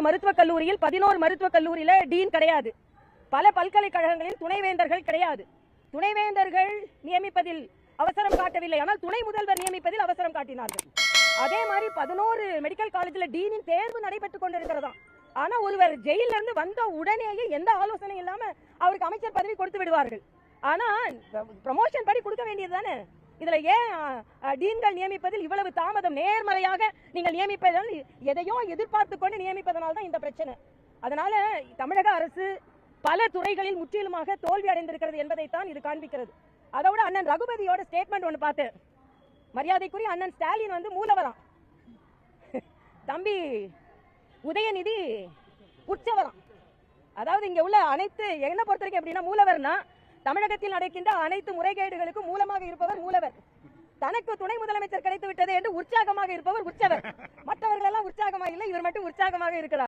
மருத்துவக் கல்லூரியில் 11 மருத்துவக் கல்லூரியில டீன் கிடையாது. பல பல்கலைக்கழகங்களில் துணைவேந்தர்கள் கிடையாது. துணைவேந்தர்கள் நியமிப்பதில் அவசரம் காட்டவில்லை, ஆனால் துணை முதல்வர் நியமிப்பதில் அவசரம் காட்டினார்கள். அதே மாதிரி 11 மெடிக்கல் காலேஜில் டீனின் தேர்வு நடைபெற்றுக் கொண்டிருக்கிறதா. ஆனா ஒருவர் ஜெயில இருந்து வந்த உடனேயே எந்த ஆலோசனை இல்லாம அவருக்கு அமைச்சர் பதவி கொடுத்து விடுவார்கள். ஆனா ப்ரமோஷன் படி கொடுக்க வேண்டியது தானே. இதுல ஏன் டீன்கள் நியமிப்பதில் இவ்வளவு தாமதம்? நேர்மறையாக நீங்கள் நியமிப்பதால் எதையோ எதிர்பார்த்து கொண்டு நியமிப்பதனால தான் இந்த பிரச்சனை. அதனால தமிழக அரசு பல துறைகளில் முற்றிலுமாக தோல்வி அடைந்திருக்கிறது என்பதைத்தான் இது காண்பிக்கிறது. அதோட அண்ணன் ரகுபதியோட ஸ்டேட்மெண்ட் ஒன்று பார்த்தேன். மரியாதைக்குரிய அண்ணன் ஸ்டாலின் வந்து மூலவராம், தம்பி உதயநிதி உற்சவராம். அதாவது இங்க உள்ள அனைத்து என்ன பொறுத்த வரைக்கும் எப்படின்னா, மூலவர்னா தமிழகத்தில் நடக்கின்ற அனைத்து முறைகேடுகளுக்கும் மூலமாக இருப்பவர் மூலவர். தனக்கு துணை முதலமைச்சர் கிடைத்து விட்டது என்று உற்சாகமாக இருப்பவர் உற்சவர். மற்றவர்கள் எல்லாம் உற்சாகமாக இல்லை, இவர் மட்டும் உற்சாகமாக இருக்கிறார்.